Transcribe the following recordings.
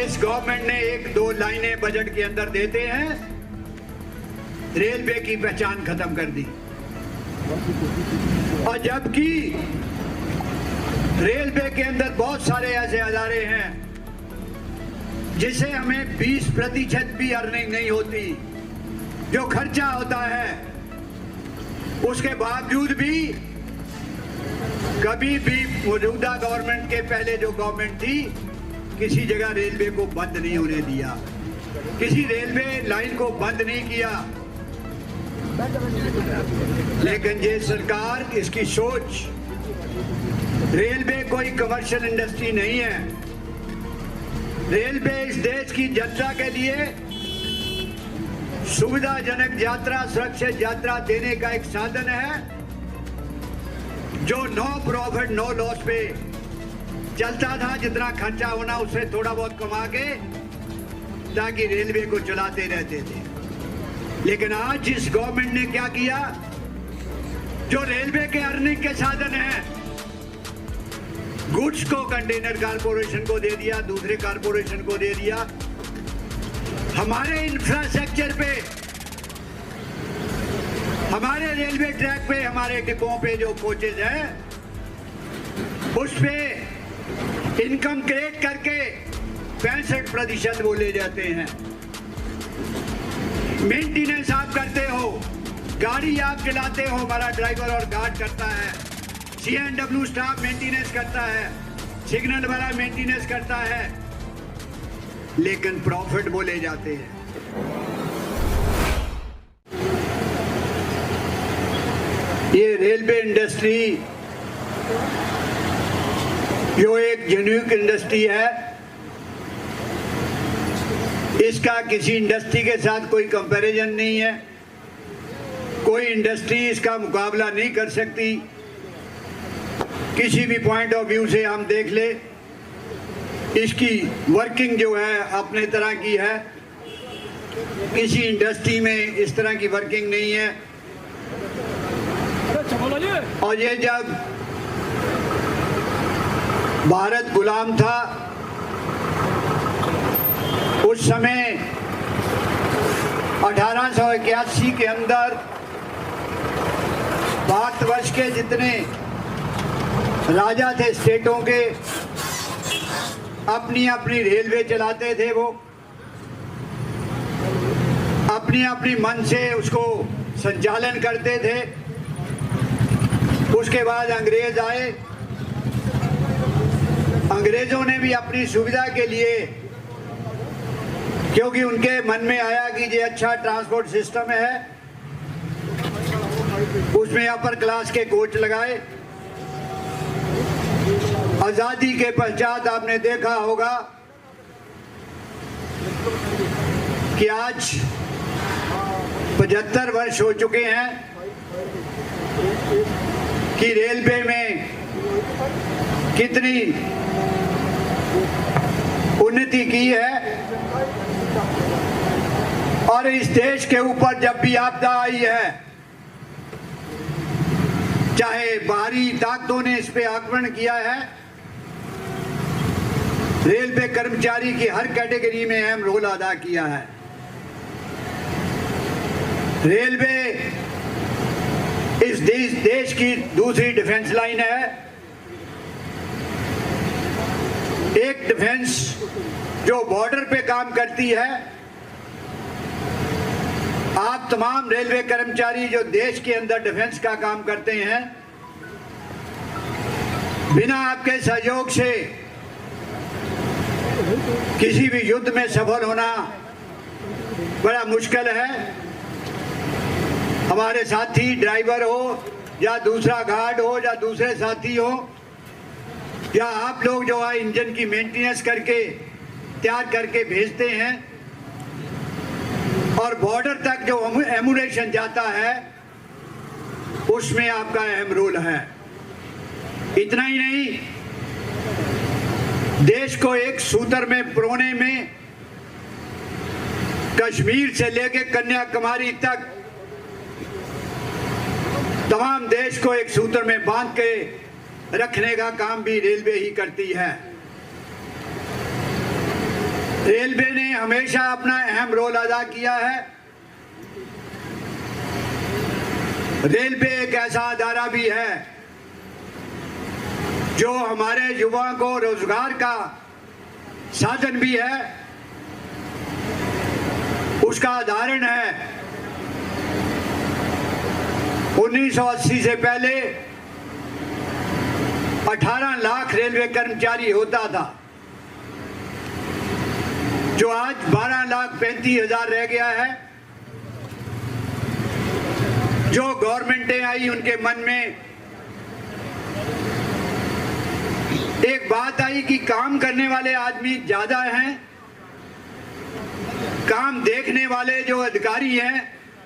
इस गवर्नमेंट ने एक दो लाइनें बजट के अंदर देते हैं, रेलवे की पहचान खत्म कर दी। और जबकि रेलवे के अंदर बहुत सारे ऐसे अदारे हैं जिसे हमें 20% भी अर्निंग नहीं होती, जो खर्चा होता है उसके बावजूद भी कभी भी मौजूदा गवर्नमेंट के पहले जो गवर्नमेंट थी किसी जगह रेलवे को बंद नहीं होने दिया, किसी रेलवे लाइन को बंद नहीं किया। लेकिन ये सरकार, इसकी सोच, रेलवे कोई कमर्शियल इंडस्ट्री नहीं है। रेलवे इस देश की यात्रा के लिए सुविधाजनक यात्रा, सुरक्षित यात्रा देने का एक साधन है जो नो प्रॉफिट नो लॉस पे चलता था। जितना खर्चा होना उससे थोड़ा बहुत कमा के ताकि रेलवे को चलाते रहते थे। लेकिन आज इस गवर्नमेंट ने क्या किया, जो रेलवे के अर्निंग के साधन है, गुड्स को कंटेनर कारपोरेशन को दे दिया, दूसरे कारपोरेशन को दे दिया। हमारे इंफ्रास्ट्रक्चर पे, हमारे रेलवे ट्रैक पे, हमारे डिपों पे जो कोचेज हैं उस पे इनकम क्रिएट करके 65% वो ले जाते हैं। मेंटेनेंस आप करते हो, गाड़ी आप चलाते हो, हमारा ड्राइवर और गार्ड करता है, CNW स्टाफ मेंटेनेंस करता है, सिग्नल वाला मेंटेनेंस करता है, लेकिन प्रॉफिट वो ले जाते हैं। ये रेलवे इंडस्ट्री जो एक जेन्युइन इंडस्ट्री है, इसका किसी इंडस्ट्री के साथ कोई कंपैरिजन नहीं है। कोई इंडस्ट्री इसका मुकाबला नहीं कर सकती। किसी भी पॉइंट ऑफ व्यू से हम देख ले, इसकी वर्किंग जो है अपने तरह की है। किसी इंडस्ट्री में इस तरह की वर्किंग नहीं है। और ये जब भारत गुलाम था उस समय 1881 के अंदर भारतवर्ष के जितने राजा थे स्टेटों के, अपनी अपनी रेलवे चलाते थे। वो अपनी अपनी मन से उसको संचालन करते थे। उसके बाद अंग्रेज आए। अंग्रेजों ने भी अपनी सुविधा के लिए, क्योंकि उनके मन में आया कि ये अच्छा ट्रांसपोर्ट सिस्टम है, उसमें अपर क्लास के कोच लगाए। आजादी के पश्चात आपने देखा होगा कि आज 75 वर्ष हो चुके हैं कि रेलवे में कितनी उन्नति की है। और इस देश के ऊपर जब भी आपदा आई है, चाहे बाहरी ताकतों ने इस पे आक्रमण किया है, रेलवे कर्मचारी की हर कैटेगरी में अहम रोल अदा किया है। रेलवे इस देश की दूसरी डिफेंस लाइन है। एक डिफेंस जो बॉर्डर पे काम करती है। आप तमाम रेलवे कर्मचारी जो देश के अंदर डिफेंस का काम करते हैं, बिना आपके सहयोग से किसी भी युद्ध में सफल होना बड़ा मुश्किल है। हमारे साथी ड्राइवर हो या दूसरा गार्ड हो या दूसरे साथी हो, या आप लोग जो है इंजन की मेंटेनेंस करके तैयार करके भेजते हैं, और बॉर्डर तक जो एमुनेशन जाता है उसमें आपका अहम रोल है। इतना ही नहीं, देश को एक सूत्र में पिरोने में कश्मीर से लेकर कन्याकुमारी तक तमाम देश को एक सूत्र में बांध के रखने का काम भी रेलवे ही करती है। हमेशा अपना अहम रोल अदा किया है। रेलवे एक ऐसा अदारा भी है जो हमारे युवाओं को रोजगार का साधन भी है। उसका उदाहरण है 1980 से पहले 18 लाख रेलवे कर्मचारी होता था, जो आज 12,35,000 रह गया है। जो गवर्नमेंटें आई उनके मन में एक बात आई कि काम करने वाले आदमी ज्यादा हैं, काम देखने वाले जो अधिकारी हैं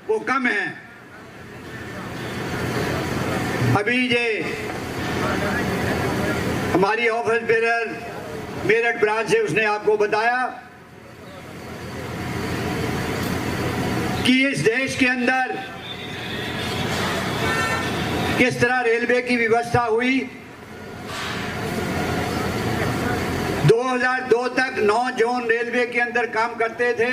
वो कम हैं। अभी ये हमारी ऑफिस बेरर मेरठ ब्रांच से उसने आपको बताया कि इस देश के अंदर किस तरह रेलवे की व्यवस्था हुई। 2002 तक 9 जोन रेलवे के अंदर काम करते थे।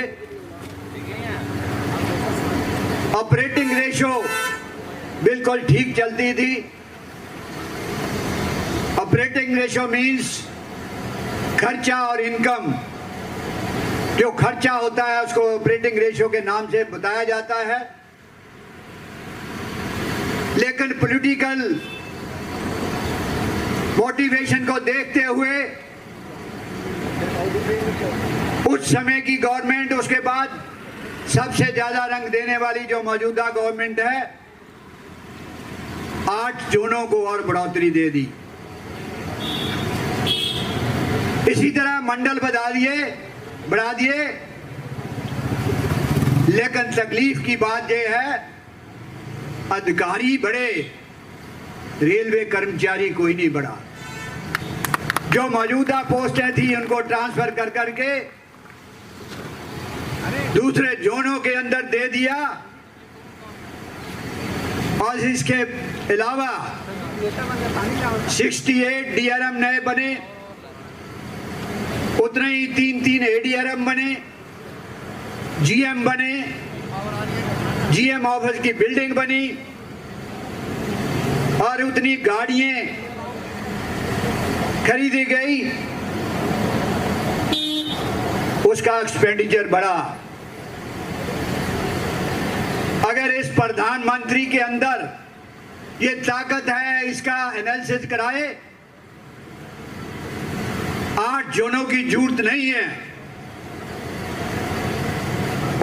ऑपरेटिंग रेशो बिल्कुल ठीक चलती थी। ऑपरेटिंग रेशो मींस खर्चा और इनकम। जो खर्चा होता है उसको ऑपरेटिंग रेशो के नाम से बताया जाता है। लेकिन पॉलिटिकल मोटिवेशन को देखते हुए उस समय की गवर्नमेंट, उसके बाद सबसे ज्यादा रंग देने वाली जो मौजूदा गवर्नमेंट है, 8 जोनों को और बढ़ोतरी दे दी। इसी तरह मंडल बढ़ा दिए। लेकिन तकलीफ की बात यह है अधिकारी बढ़े, रेलवे कर्मचारी कोई नहीं बढ़ा। जो मौजूदा पोस्टें थी उनको ट्रांसफर कर करके दूसरे जोनों के अंदर दे दिया। और इसके अलावा 68 डीआरएम नए बने, उतने ही 3 एडीआरएम बने, जीएम बने, जीएम ऑफिस की बिल्डिंग बनी और उतनी गाड़ियां खरीदी गई। उसका एक्सपेंडिचर बढ़ा। अगर इस प्रधानमंत्री के अंदर ये ताकत है, इसका एनालिसिस कराए। 8 जोनों की जरूरत नहीं है।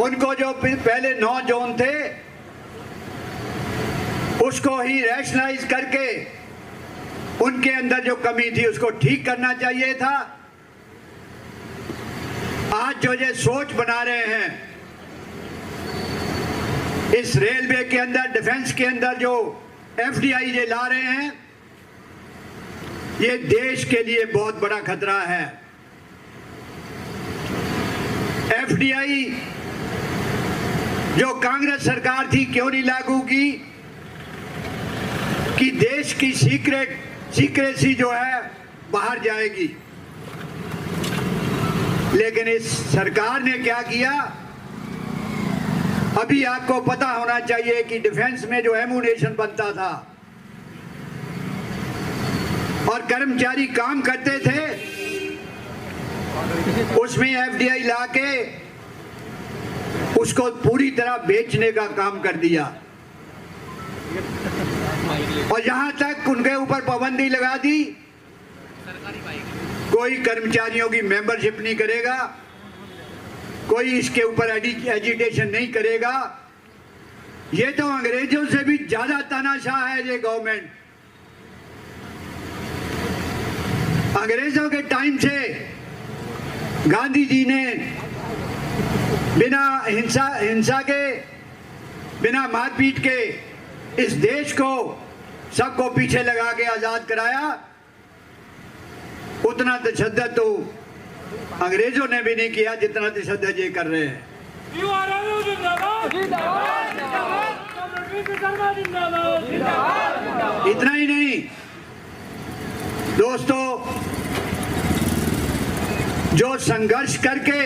उनको जो पहले 9 जोन थे उसको ही रैशनलाइज करके उनके अंदर जो कमी थी उसको ठीक करना चाहिए था। आज जो ये सोच बना रहे हैं इस रेलवे के अंदर, डिफेंस के अंदर जो एफडीआई ये ला रहे हैं, ये देश के लिए बहुत बड़ा खतरा है। एफडीआई जो कांग्रेस सरकार थी क्यों नहीं लागू की कि देश की सीक्रेसी जो है बाहर जाएगी। लेकिन इस सरकार ने क्या किया, अभी आपको पता होना चाहिए कि डिफेंस में जो एमुनेशन बनता था और कर्मचारी काम करते थे, उसमें एफडीआई लाके उसको पूरी तरह बेचने का काम कर दिया और यहां तक उनके ऊपर पाबंदी लगा दी, कोई कर्मचारियों की मेंबरशिप नहीं करेगा, कोई इसके ऊपर एजिटेशन नहीं करेगा। ये तो अंग्रेजों से भी ज्यादा तानाशाह है ये गवर्नमेंट। अंग्रेजों के टाइम से गांधी जी ने बिना हिंसा के, बिना मारपीट के इस देश को सबको पीछे लगा के आजाद कराया। उतना तशद्दुद तो अंग्रेजों ने भी नहीं किया जितना तशद्दुद ये कर रहे हैं। इतना ही नहीं दोस्तों, जो संघर्ष करके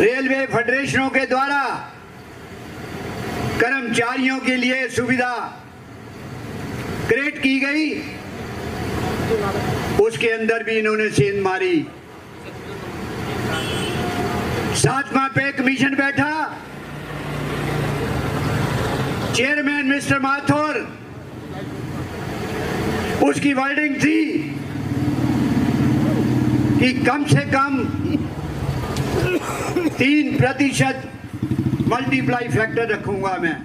रेलवे फेडरेशनों के द्वारा कर्मचारियों के लिए सुविधा क्रिएट की गई, उसके अंदर भी इन्होंने सेंध मारी। 7वां पे कमीशन बैठा, चेयरमैन मिस्टर माथुर, उसकी वर्डिंग थी कि कम से कम 3% मल्टीप्लाई फैक्टर रखूंगा मैं।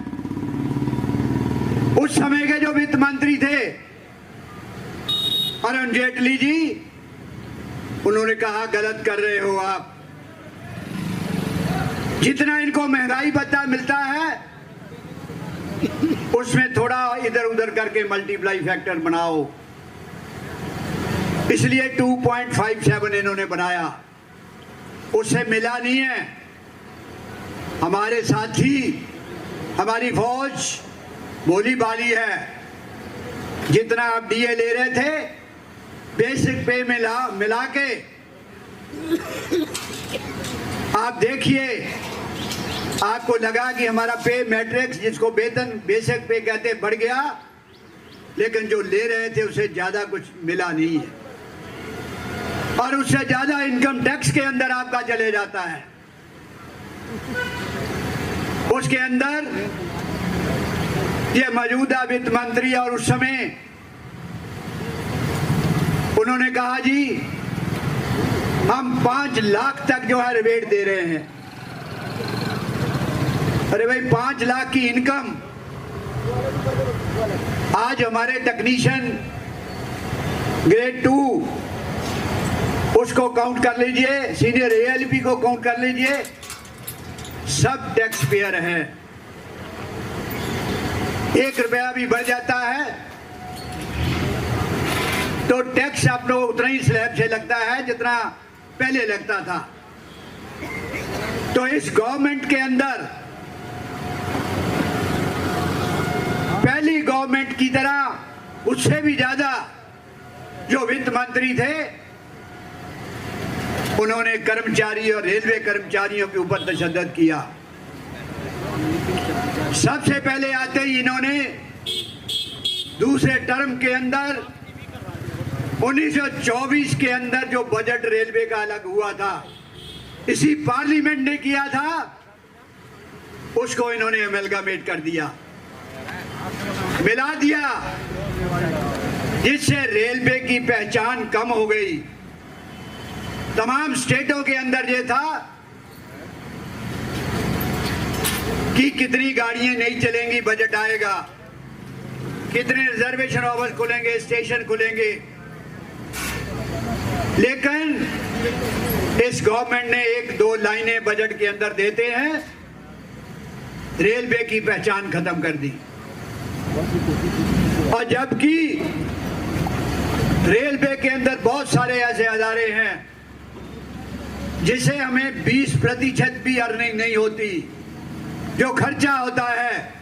उस समय के जो वित्त मंत्री थे अरुण जेटली जी, उन्होंने कहा गलत कर रहे हो आप, जितना इनको महंगाई भत्ता मिलता है उसमें थोड़ा इधर उधर करके मल्टीप्लाई फैक्टर बनाओ। इसलिए 2.57 इन्होंने बनाया, उससे मिला नहीं है। हमारे साथी, हमारी फौज बोली बाली है, जितना आप डीए ले रहे थे बेसिक पे मिला के आप देखिए, आपको लगा कि हमारा पे मैट्रिक्स, जिसको वेतन बेसिक पे कहते, बढ़ गया, लेकिन जो ले रहे थे उससे ज्यादा कुछ मिला नहीं है, और उससे ज्यादा इनकम टैक्स के अंदर आपका चले जाता है। उसके अंदर ये मौजूदा वित्त मंत्री और उस समय उन्होंने कहा जी हम 5 लाख तक जो है रिबेट दे रहे हैं। अरे भाई 5 लाख की इनकम, आज हमारे टेक्नीशियन ग्रेड 2 उसको काउंट कर लीजिए, सीनियर एएलपी को काउंट कर लीजिए, सब टैक्स पेयर है। 1 रुपया भी बढ़ जाता है तो टैक्स आपको उतना ही स्लैब से लगता है जितना पहले लगता था। तो इस गवर्नमेंट के अंदर पहली गवर्नमेंट की तरह उससे भी ज्यादा जो वित्त मंत्री थे उन्होंने कर्मचारी और रेलवे कर्मचारियों के ऊपर तशद्दुद किया। सबसे पहले आते ही इन्होंने दूसरे टर्म के अंदर 1924 के अंदर जो बजट रेलवे का अलग हुआ था, इसी पार्लियामेंट ने किया था, उसको इन्होंने अमेलगामेट कर दिया, मिला दिया, जिससे रेलवे की पहचान कम हो गई। तमाम स्टेटों के अंदर ये था कि कितनी गाड़ियां नहीं चलेंगी, बजट आएगा, कितने रिजर्वेशन ऑफिस खुलेंगे, स्टेशन खुलेंगे। लेकिन इस गवर्नमेंट ने 1-2 लाइनें बजट के अंदर देते हैं, रेलवे की पहचान खत्म कर दी। और जबकि रेलवे के अंदर बहुत सारे ऐसे अदारे हैं जिसे हमें 20% भी अर्निंग नहीं होती, जो खर्चा होता है,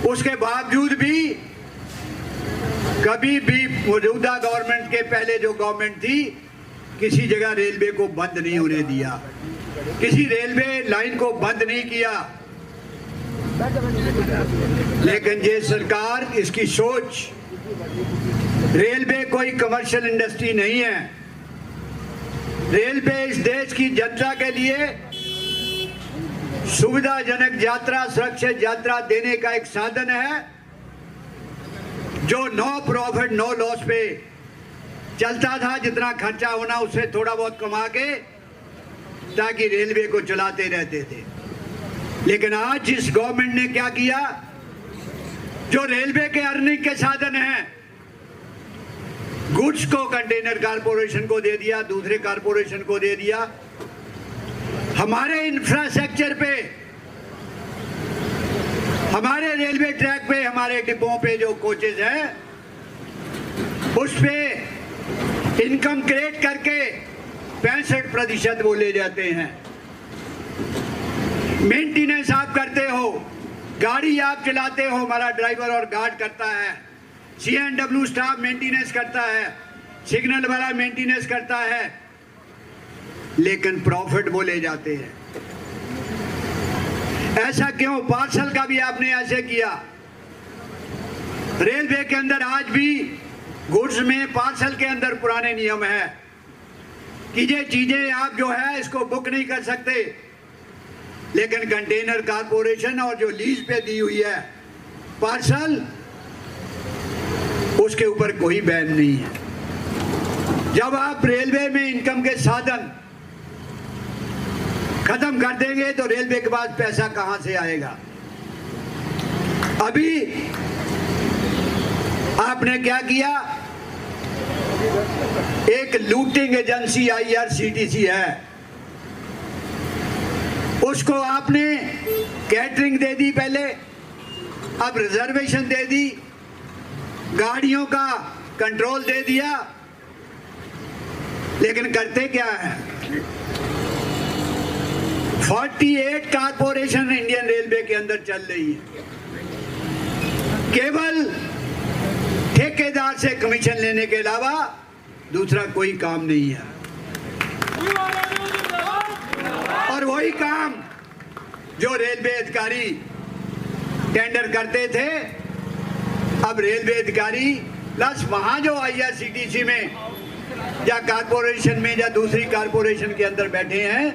उसके बावजूद भी कभी भी मौजूदा गवर्नमेंट के पहले जो गवर्नमेंट थी, किसी जगह रेलवे को बंद नहीं होने दिया, किसी रेलवे लाइन को बंद नहीं किया। लेकिन ये सरकार, इसकी सोच, रेलवे कोई कमर्शियल इंडस्ट्री नहीं है, रेलवे इस देश की जनता के लिए सुविधाजनक यात्रा, सुरक्षित यात्रा देने का एक साधन है, जो नो प्रॉफिट नो लॉस पे चलता था। जितना खर्चा होना उससे थोड़ा बहुत कमा के ताकि रेलवे को चलाते रहते थे। लेकिन आज इस गवर्नमेंट ने क्या किया, जो रेलवे के अर्निंग के साधन हैं, गुड्स को कंटेनर कारपोरेशन को दे दिया, दूसरे कारपोरेशन को दे दिया। हमारे इंफ्रास्ट्रक्चर पे, हमारे रेलवे ट्रैक पे, हमारे डिब्बों पे जो कोचेज हैं, उस पे इनकम क्रिएट करके 65% वो ले जाते हैं। मेंटेनेंस आप करते हो, गाड़ी आप चलाते हो, हमारा ड्राइवर और गार्ड करता है, CNW स्टाफ मेंटेनेंस करता है, सिग्नल वाला मेंटेनेंस करता है, लेकिन प्रॉफिट वो ले जाते हैं। ऐसा क्यों? पार्सल का भी आपने ऐसे किया। रेलवे के अंदर आज भी गुड्स में पार्सल के अंदर पुराने नियम है कि ये चीजें आप जो है इसको बुक नहीं कर सकते, लेकिन कंटेनर कारपोरेशन और जो लीज पे दी हुई है पार्सल, उसके ऊपर कोई बैन नहीं है। जब आप रेलवे में इनकम के साधन खत्म कर देंगे तो रेलवे के पास पैसा कहां से आएगा? अभी आपने क्या किया? एक लूटिंग एजेंसी IRCTC है, उसको आपने कैटरिंग दे दी पहले, अब रिजर्वेशन दे दी, गाड़ियों का कंट्रोल दे दिया, लेकिन करते क्या है? 48 कारपोरेशन इंडियन रेलवे के अंदर चल रही है, केवल ठेकेदार से कमीशन लेने के अलावा दूसरा कोई काम नहीं है। और वही काम जो रेलवे अधिकारी टेंडर करते थे, अब रेलवे अधिकारी प्लस वहां जो IRCTC में या कारपोरेशन में या दूसरी कारपोरेशन के अंदर बैठे हैं,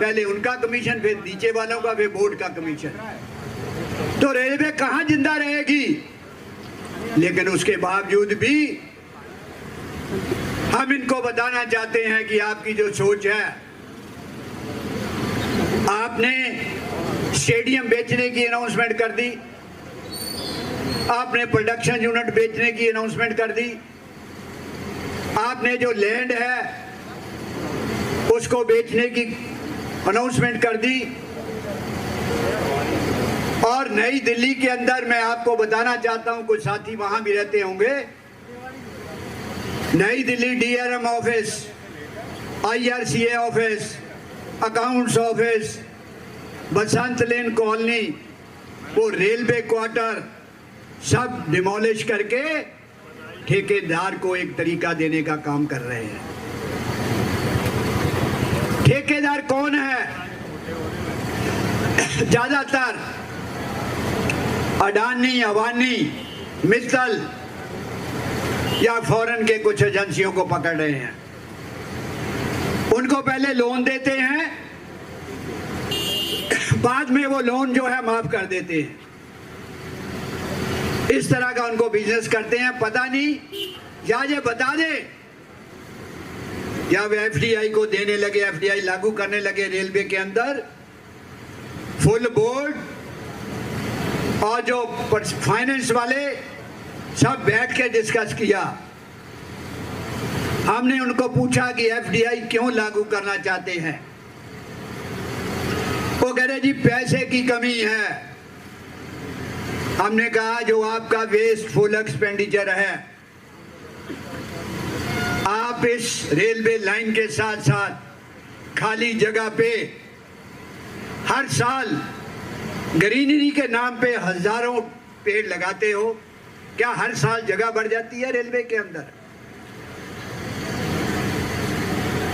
पहले उनका कमीशन, फिर नीचे वालों का, फिर बोर्ड का कमीशन। तो रेलवे कहां जिंदा रहेगी? लेकिन उसके बावजूद भी हम इनको बताना चाहते हैं कि आपकी जो सोच है, आपने स्टेडियम बेचने की अनाउंसमेंट कर दी, आपने प्रोडक्शन यूनिट बेचने की अनाउंसमेंट कर दी, आपने जो लैंड है उसको बेचने की अनाउंसमेंट कर दी। और नई दिल्ली के अंदर मैं आपको बताना चाहता हूं, कुछ साथी वहां भी रहते होंगे, Nai Delhi DRM office, IRCA office, accounts office, Basant lane colony, वो रेलवे क्वार्टर सब डिमोलिश करके ठेकेदार को एक तरीका देने का काम कर रहे हैं। ठेकेदार कौन है? ज्यादातर अडानी, अवानी, मित्तल या फॉरेन के कुछ एजेंसियों को पकड़ रहे हैं। उनको पहले लोन देते हैं, बाद में वो लोन जो है माफ कर देते हैं। इस तरह का उनको बिजनेस करते हैं। पता नहीं या ये बता दे या वे FDI को देने लगे, FDI लागू करने लगे रेलवे के अंदर, फुल बोर्ड और जो फाइनेंस वाले सब बैठ के डिस्कस किया। हमने उनको पूछा कि FDI क्यों लागू करना चाहते हैं? वो कह रहे जी पैसे की कमी है। हमने कहा जो आपका वेस्टफुल एक्सपेंडिचर है, आप इस रेलवे लाइन के साथ साथ खाली जगह पे हर साल ग्रीनरी के नाम पे हजारों पेड़ लगाते हो, क्या हर साल जगह बढ़ जाती है रेलवे के अंदर?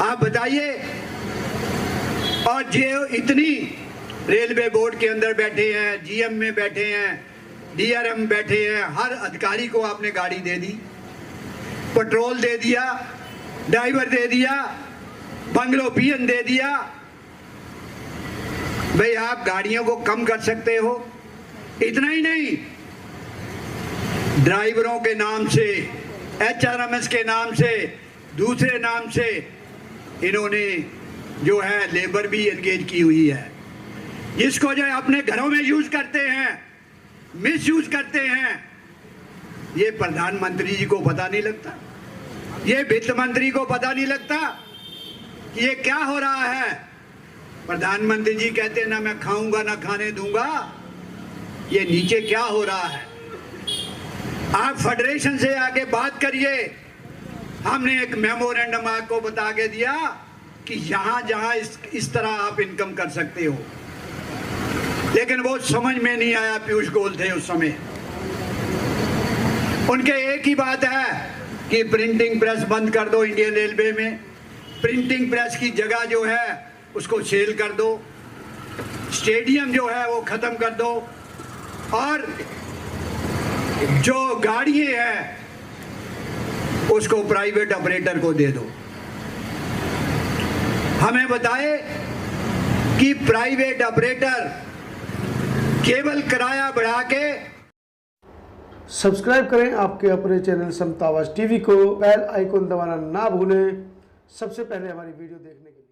आप बताइए। और जो इतनी रेलवे बोर्ड के अंदर बैठे हैं, GM में बैठे हैं, DRM बैठे हैं, हर अधिकारी को आपने गाड़ी दे दी, पेट्रोल दे दिया, ड्राइवर दे दिया, बंगलो पियन दे दिया। भाई आप गाड़ियों को कम कर सकते हो। इतना ही नहीं, ड्राइवरों के नाम से, HRMS के नाम से, दूसरे नाम से इन्होंने जो है लेबर भी एंगेज की हुई है, जिसको जो अपने घरों में यूज करते हैं, मिस यूज करते हैं। ये प्रधानमंत्री जी को पता नहीं लगता, ये वित्त मंत्री को पता नहीं लगता कि ये क्या हो रहा है। प्रधानमंत्री जी कहते हैं ना मैं खाऊंगा ना खाने दूंगा, ये नीचे क्या हो रहा है। आप फेडरेशन से आके बात करिए। हमने एक मेमोरेंडम आपको बता के दिया कि यहां जहां इस तरह आप इनकम कर सकते हो, लेकिन वो समझ में नहीं आया। पीयूष गोयल थे उस समय, उनके एक ही बात है कि प्रिंटिंग प्रेस बंद कर दो इंडियन रेलवे में, प्रिंटिंग प्रेस की जगह जो है उसको सेल कर दो, स्टेडियम जो है वो खत्म कर दो, और जो गाड़ियां हैं उसको प्राइवेट ऑपरेटर को दे दो। हमें बताए कि प्राइवेट ऑपरेटर केवल किराया बढ़ा के। सब्सक्राइब करें आपके अपने चैनल समता आवाज़ टीवी को, बेल आइकन दबाना ना भूलें सबसे पहले हमारी वीडियो देखने के लिए।